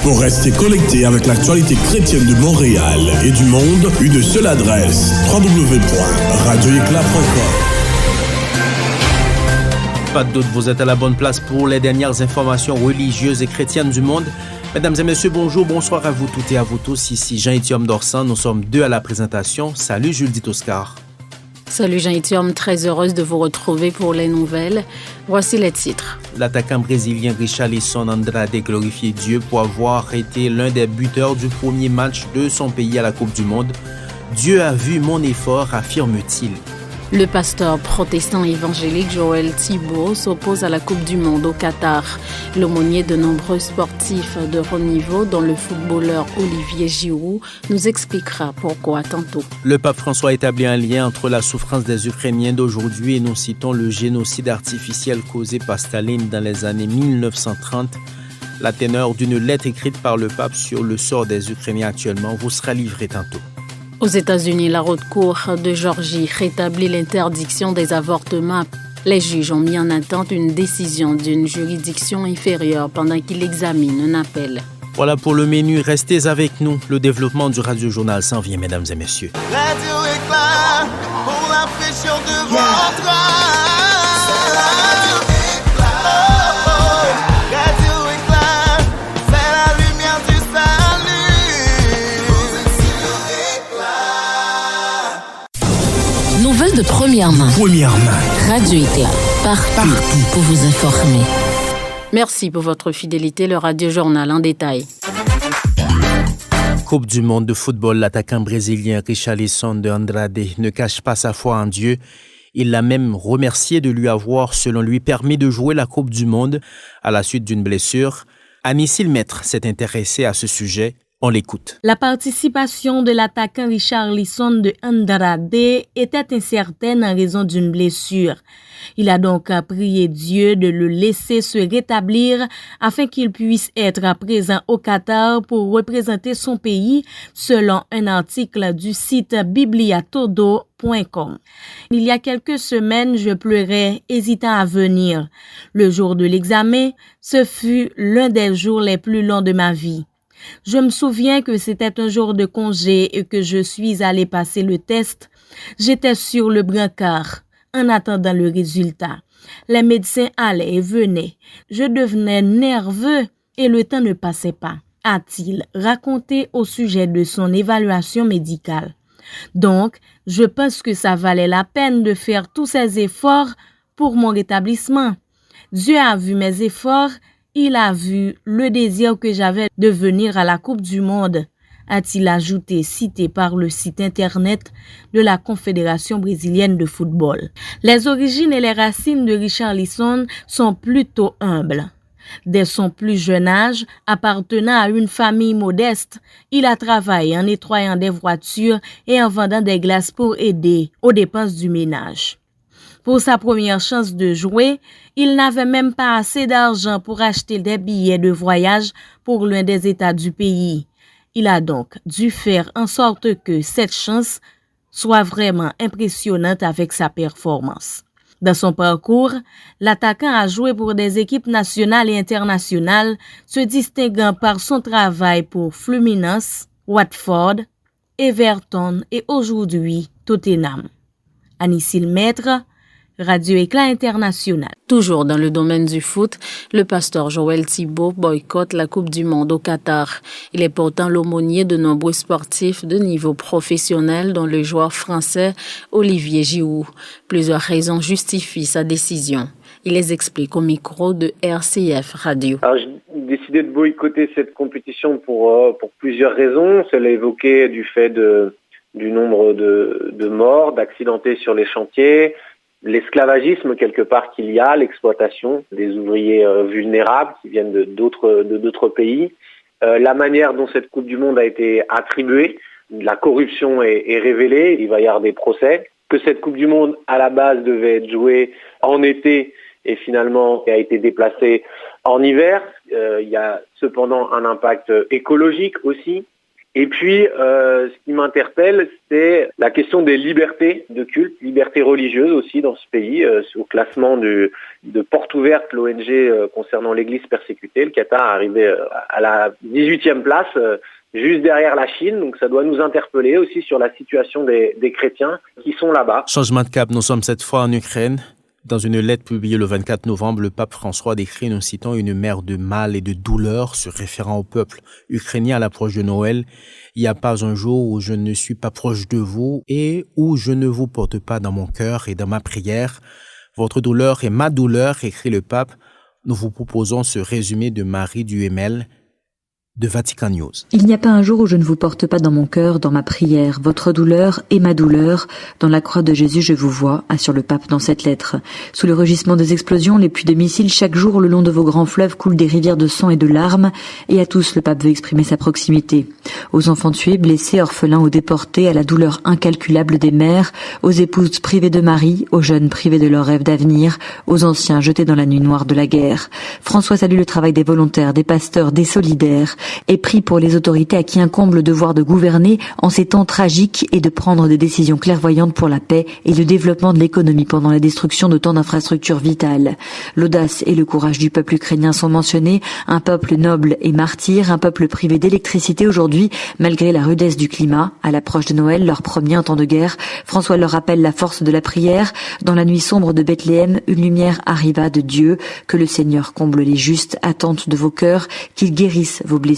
Pour rester connecté avec l'actualité chrétienne de Montréal et du monde, une seule adresse, www.radioéclat.com. Pas de doute, vous êtes à la bonne place pour les dernières informations religieuses et chrétiennes du monde. Mesdames et messieurs, bonjour, bonsoir à vous toutes et à vous tous. Ici Jean-Étienne Dorsan, nous sommes deux à la présentation. Salut Judith Oscar. Salut Jean-Étienne, très heureuse de vous retrouver pour les nouvelles. Voici les titres. L'attaquant brésilien Richarlison Andrade glorifie Dieu pour avoir été l'un des buteurs du premier match de son pays à la Coupe du Monde. Dieu a vu mon effort, affirme-t-il. Le pasteur protestant évangélique Joël Thibault s'oppose à la Coupe du Monde au Qatar. L'aumônier de nombreux sportifs de haut niveau, dont le footballeur Olivier Giroud, nous expliquera pourquoi tantôt. Le pape François établit un lien entre la souffrance des Ukrainiens d'aujourd'hui et nous citons le génocide artificiel causé par Staline dans les années 1930. La teneur d'une lettre écrite par le pape sur le sort des Ukrainiens actuellement vous sera livrée tantôt. Aux États-Unis, la haute cour de Géorgie rétablit l'interdiction des avortements. Les juges ont mis en attente une décision d'une juridiction inférieure pendant qu'ils examinent un appel. Voilà pour le menu. Restez avec nous. Le développement du Radio-Journal s'en vient, mesdames et messieurs. Radio Éclat pour la fraîcheur de votre âme. Nouvelles de première main. Radio Éclat. Partout pour vous informer. Merci pour votre fidélité. Le Radio Journal en détail. Coupe du monde de football, l'attaquant brésilien Richarlison de Andrade ne cache pas sa foi en Dieu. Il l'a même remercié de lui avoir, selon lui, permis de jouer la Coupe du monde à la suite d'une blessure. Annie Silmêtre s'est intéressée à ce sujet. On l'écoute. La participation de l'attaquant Richarlison de Andrade était incertaine en raison d'une blessure. Il a donc prié Dieu de le laisser se rétablir afin qu'il puisse être présent au Qatar pour représenter son pays, selon un article du site bibliatodo.com. Il y a quelques semaines, je pleurais, hésitant à venir. Le jour de l'examen, ce fut l'un des jours les plus longs de ma vie. Je me souviens que c'était un jour de congé et que je suis allé passer le test. J'étais sur le brancard, en attendant le résultat. Les médecins allaient et venaient. Je devenais nerveux et le temps ne passait pas, a-t-il raconté au sujet de son évaluation médicale. Donc, je pense que ça valait la peine de faire tous ces efforts pour mon rétablissement. Dieu a vu mes efforts. Il a vu le désir que j'avais de venir à la Coupe du Monde, a-t-il ajouté, cité par le site internet de la Confédération brésilienne de football. Les origines et les racines de Richarlison sont plutôt humbles. Dès son plus jeune âge, appartenant à une famille modeste, il a travaillé en nettoyant des voitures et en vendant des glaces pour aider aux dépenses du ménage. Pour sa première chance de jouer, il n'avait même pas assez d'argent pour acheter des billets de voyage pour l'un des États du pays. Il a donc dû faire en sorte que cette chance soit vraiment impressionnante avec sa performance. Dans son parcours, l'attaquant a joué pour des équipes nationales et internationales, se distinguant par son travail pour Fluminense, Watford, Everton et aujourd'hui Tottenham. Annie Silmêtre, Radio Éclat International. Toujours dans le domaine du foot, le pasteur Joël Thibault boycotte la Coupe du Monde au Qatar. Il est pourtant l'aumônier de nombreux sportifs de niveau professionnel, dont le joueur français Olivier Giroud. Plusieurs raisons justifient sa décision. Il les explique au micro de RCF Radio. Alors, j'ai décidé de boycotter cette compétition pour plusieurs raisons. Celle évoquée du fait du nombre de morts, d'accidentés sur les chantiers, l'esclavagisme quelque part qu'il y a, l'exploitation des ouvriers vulnérables qui viennent d'autres pays, la manière dont cette Coupe du Monde a été attribuée, la corruption est révélée, il va y avoir des procès, que cette Coupe du Monde à la base devait être jouée en été et finalement a été déplacée en hiver. Il y a cependant un impact écologique aussi. Et puis, ce qui m'interpelle, c'est la question des libertés de culte, libertés religieuses aussi dans ce pays. Au classement de Porte Ouverte, l'ONG concernant l'Église persécutée, le Qatar est arrivé à la 18e place, juste derrière la Chine. Donc ça doit nous interpeller aussi sur la situation des chrétiens qui sont là-bas. Changement de cap, nous sommes cette fois en Ukraine. Dans une lettre publiée le 24 novembre, le pape François décrit, nous citons, une mer de mal et de douleur se référant au peuple ukrainien à l'approche de Noël. Il n'y a pas un jour où je ne suis pas proche de vous et où je ne vous porte pas dans mon cœur et dans ma prière. Votre douleur est ma douleur, écrit le pape. Nous vous proposons ce résumé de Marie Duhamel de Vatican News. Il n'y a pas un jour où je ne vous porte pas dans mon cœur, dans ma prière. Votre douleur est ma douleur. Dans la croix de Jésus, je vous vois, assure le pape dans cette lettre. Sous le rugissement des explosions, les puits de missiles, chaque jour, le long de vos grands fleuves, coulent des rivières de sang et de larmes. Et à tous, le pape veut exprimer sa proximité. Aux enfants tués, blessés, orphelins ou déportés, à la douleur incalculable des mères, aux épouses privées de mari, aux jeunes privés de leurs rêves d'avenir, aux anciens jetés dans la nuit noire de la guerre. François salue le travail des volontaires, des pasteurs, des solidaires, et prie pour les autorités à qui incombe le devoir de gouverner en ces temps tragiques et de prendre des décisions clairvoyantes pour la paix et le développement de l'économie pendant la destruction de tant d'infrastructures vitales. L'audace et le courage du peuple ukrainien sont mentionnés, un peuple noble et martyr, un peuple privé d'électricité aujourd'hui, malgré la rudesse du climat. À l'approche de Noël, leur premier en temps de guerre, François leur rappelle la force de la prière. Dans la nuit sombre de Bethléem, une lumière arriva de Dieu. Que le Seigneur comble les justes attentes de vos cœurs, qu'il guérisse vos blessures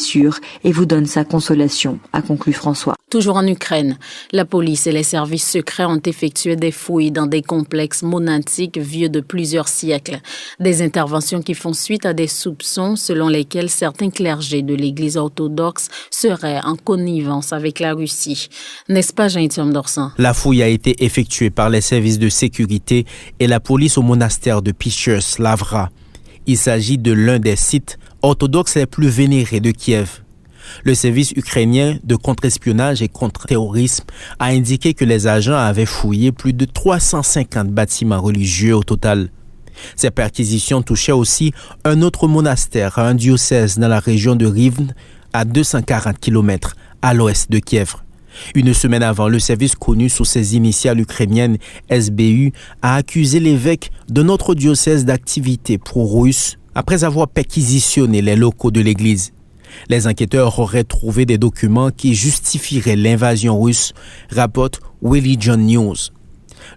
et vous donne sa consolation, a conclu François. Toujours en Ukraine, la police et les services secrets ont effectué des fouilles dans des complexes monastiques vieux de plusieurs siècles. Des interventions qui font suite à des soupçons selon lesquels certains clergés de l'Église orthodoxe seraient en connivence avec la Russie. N'est-ce pas, Jean-Étienne Dorsan? La fouille a été effectuée par les services de sécurité et la police au monastère de Picherslavra. Il s'agit de l'un des sites orthodoxes les plus vénérés de Kiev. Le service ukrainien de contre-espionnage et contre-terrorisme a indiqué que les agents avaient fouillé plus de 350 bâtiments religieux au total. Ces perquisitions touchaient aussi un autre monastère, un diocèse dans la région de Rivne, à 240 km à l'ouest de Kiev. Une semaine avant, le service connu sous ses initiales ukrainiennes SBU a accusé l'évêque de notre diocèse d'activité pro-russe après avoir perquisitionné les locaux de l'église. Les enquêteurs auraient trouvé des documents qui justifieraient l'invasion russe, rapporte Religion News.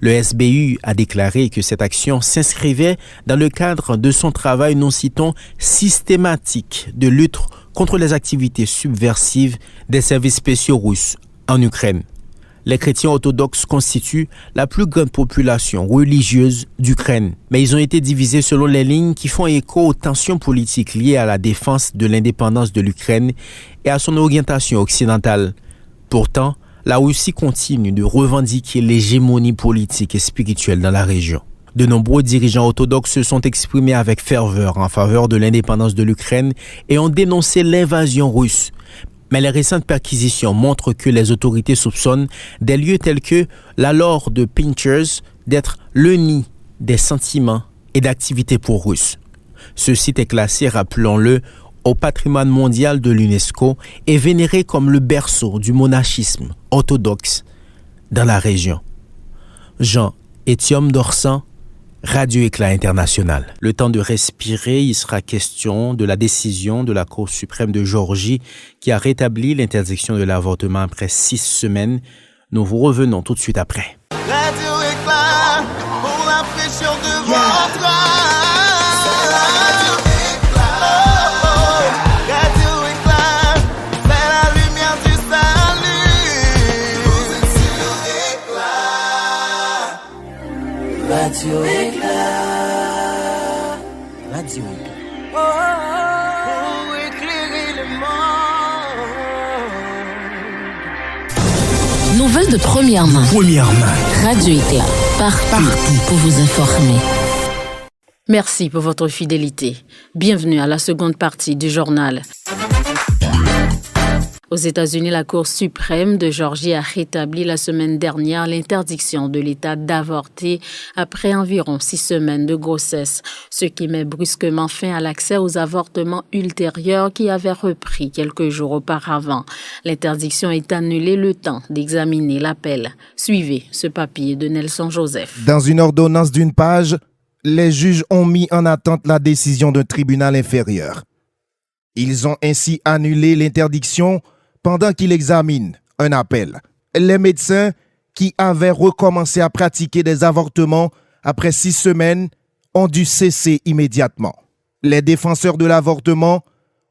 Le SBU a déclaré que cette action s'inscrivait dans le cadre de son travail, nous citons, systématique de lutte contre les activités subversives des services spéciaux russes en Ukraine. Les chrétiens orthodoxes constituent la plus grande population religieuse d'Ukraine, mais ils ont été divisés selon les lignes qui font écho aux tensions politiques liées à la défense de l'indépendance de l'Ukraine et à son orientation occidentale. Pourtant, la Russie continue de revendiquer l'hégémonie politique et spirituelle dans la région. De nombreux dirigeants orthodoxes se sont exprimés avec ferveur en faveur de l'indépendance de l'Ukraine et ont dénoncé l'invasion russe. Mais les récentes perquisitions montrent que les autorités soupçonnent des lieux tels que la Laure de Pinchers d'être le nid des sentiments et d'activités pro-russes. Ce site est classé, rappelons-le, au patrimoine mondial de l'UNESCO et vénéré comme le berceau du monachisme orthodoxe dans la région. Jean-Étienne Dorsan, Radio Éclat International. Le temps de respirer, il sera question de la décision de la Cour suprême de Géorgie qui a rétabli l'interdiction de l'avortement après 6 semaines. Nous vous revenons tout de suite après. Radio Éclat pour la fraîcheur de votre âme. Radio Éclat, c'est la lumière du salut. Vous êtes sur Éclat. Radio Éclat. Radio Éclat. Pour éclairer le monde. Nouvelles de première main. Radio Éclat. Partout pour vous informer. Merci pour votre fidélité. Bienvenue à la seconde partie du journal. Aux États-Unis, la Cour suprême de Géorgie a rétabli la semaine dernière l'interdiction de l'État d'avorter après environ 6 semaines de grossesse, ce qui met brusquement fin à l'accès aux avortements ultérieurs qui avaient repris quelques jours auparavant. L'interdiction est annulée le temps d'examiner l'appel. Suivez ce papier de Nelson Joseph. Dans une ordonnance d'une page, les juges ont mis en attente la décision d'un tribunal inférieur. Ils ont ainsi annulé l'interdiction pendant qu'ils examinent un appel. Les médecins qui avaient recommencé à pratiquer des avortements après 6 semaines ont dû cesser immédiatement. Les défenseurs de l'avortement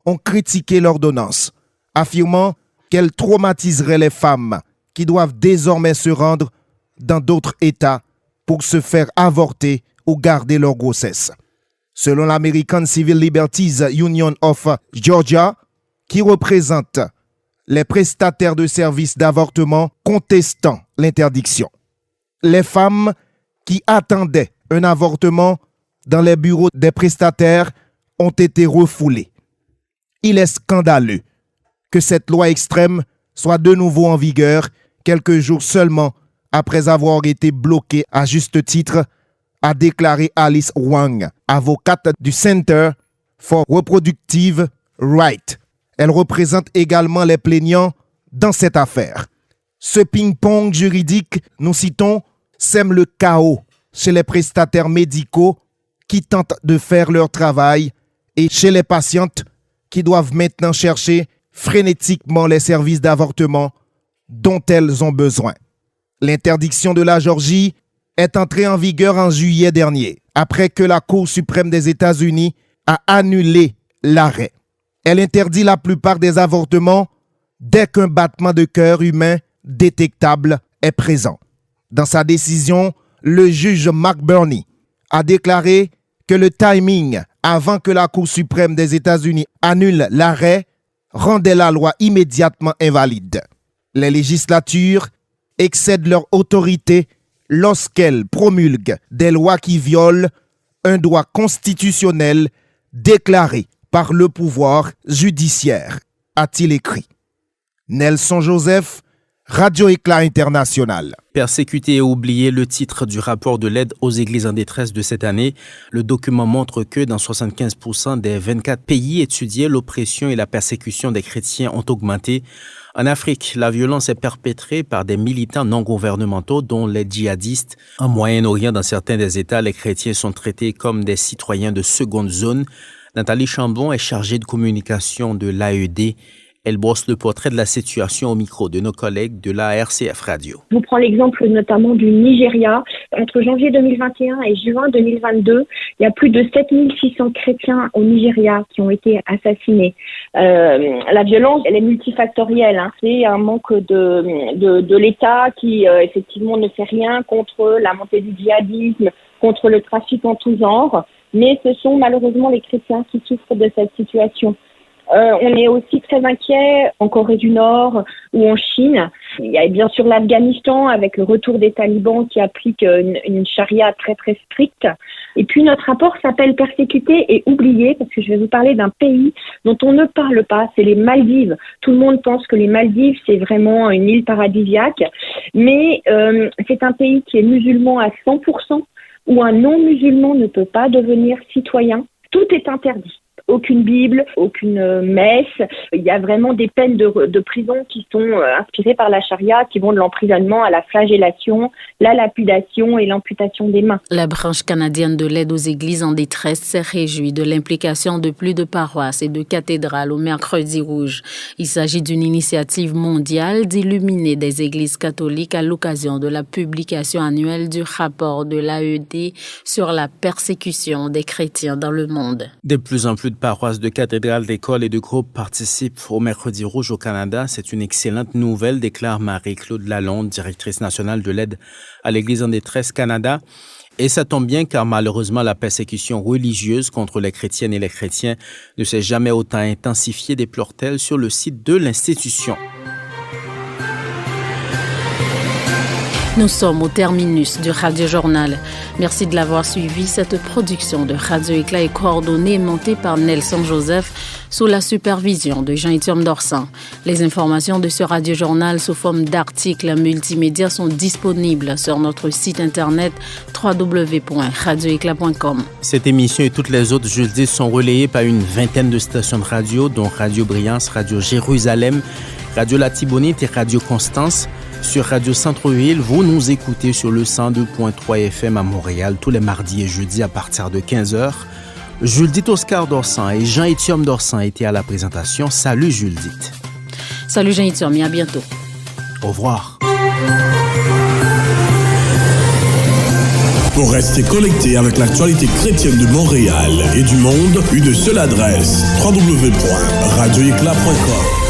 ont critiqué l'ordonnance, affirmant qu'elle traumatiserait les femmes qui doivent désormais se rendre dans d'autres États pour se faire avorter ou garder leur grossesse. Selon l'American Civil Liberties Union of Georgia, qui représente les prestataires de services d'avortement contestant l'interdiction. Les femmes qui attendaient un avortement dans les bureaux des prestataires ont été refoulées. Il est scandaleux que cette loi extrême soit de nouveau en vigueur quelques jours seulement après avoir été bloquée à juste titre, a déclaré Alice Wang, avocate du Center for Reproductive Rights. Elle représente également les plaignants dans cette affaire. Ce ping-pong juridique, nous citons, sème le chaos chez les prestataires médicaux qui tentent de faire leur travail et chez les patientes qui doivent maintenant chercher frénétiquement les services d'avortement dont elles ont besoin. L'interdiction de la Géorgie est entrée en vigueur en juillet dernier, après que la Cour suprême des États-Unis a annulé l'arrêt. Elle interdit la plupart des avortements dès qu'un battement de cœur humain détectable est présent. Dans sa décision, le juge Mark Burney a déclaré que le timing avant que la Cour suprême des États-Unis annule l'arrêt rendait la loi immédiatement invalide. Les législatures excèdent leur autorité lorsqu'elles promulguent des lois qui violent un droit constitutionnel déclaré par le pouvoir judiciaire, a-t-il écrit. Nelson Joseph, Radio Éclat International. Persécuter et oublier, le titre du rapport de l'aide aux églises en détresse de cette année. Le document montre que dans 75% des 24 pays étudiés, l'oppression et la persécution des chrétiens ont augmenté. En Afrique, la violence est perpétrée par des militants non gouvernementaux, dont les djihadistes. En Moyen-Orient, dans certains des États, les chrétiens sont traités comme des citoyens de seconde zone. Nathalie Chambon est chargée de communication de l'AED. Elle brosse le portrait de la situation au micro de nos collègues de la RCF Radio. Je vous prends l'exemple notamment du Nigeria. Entre janvier 2021 et juin 2022, il y a plus de 7600 chrétiens au Nigeria qui ont été assassinés. La violence, elle est multifactorielle. C'est un manque de l'État qui, effectivement, ne fait rien contre la montée du djihadisme, contre le trafic en tout genre. Mais ce sont malheureusement les chrétiens qui souffrent de cette situation. On est aussi très inquiet en Corée du Nord ou en Chine. Il y a bien sûr l'Afghanistan avec le retour des talibans qui appliquent une charia très très stricte. Et puis notre rapport s'appelle Persécuter et oublier, parce que je vais vous parler d'un pays dont on ne parle pas, c'est les Maldives. Tout le monde pense que les Maldives c'est vraiment une île paradisiaque, mais c'est un pays qui est musulman à 100%, où un non-musulman ne peut pas devenir citoyen. Tout est interdit. Aucune Bible, aucune messe. Il y a vraiment des peines de prison qui sont inspirées par la charia, qui vont de l'emprisonnement à la flagellation, la lapidation et l'amputation des mains. La branche canadienne de l'aide aux églises en détresse s'est réjouie de l'implication de plus de paroisses et de cathédrales au Mercredi Rouge. Il s'agit d'une initiative mondiale d'illuminer des églises catholiques à l'occasion de la publication annuelle du rapport de l'AED sur la persécution des chrétiens dans le monde. De plus en plus de paroisses, de cathédrales, d'écoles et de groupes participent au Mercredi Rouge au Canada. C'est une excellente nouvelle, déclare Marie-Claude Lalonde, directrice nationale de l'aide à l'Église en détresse Canada. Et ça tombe bien car malheureusement la persécution religieuse contre les chrétiennes et les chrétiens ne s'est jamais autant intensifiée, déplore-t-elle sur le site de l'institution. Nous sommes au terminus du Radio Journal. Merci de l'avoir suivi. Cette production de Radio Éclat est coordonnée et montée par Nelson Joseph sous la supervision de Jean-Étienne Dorsan. Les informations de ce Radio Journal sous forme d'articles multimédia sont disponibles sur notre site internet www.radioéclat.com. Cette émission et toutes les autres jeudis sont relayées par une vingtaine de stations de radio, dont Radio Brillance, Radio Jérusalem, Radio Latibonite et Radio Constance. Sur Radio Centre-Ville, vous nous écoutez sur le 102.3 FM à Montréal tous les mardis et jeudis à partir de 15h. Jules-Dite Oscar Dorsan et Jean-Étienne Dorsan étaient à la présentation. Salut Jules-Dite. Salut Jean-Étienne, et à bientôt. Au revoir. Pour rester connecté avec l'actualité chrétienne de Montréal et du monde, une seule adresse, www.radioéclat.com.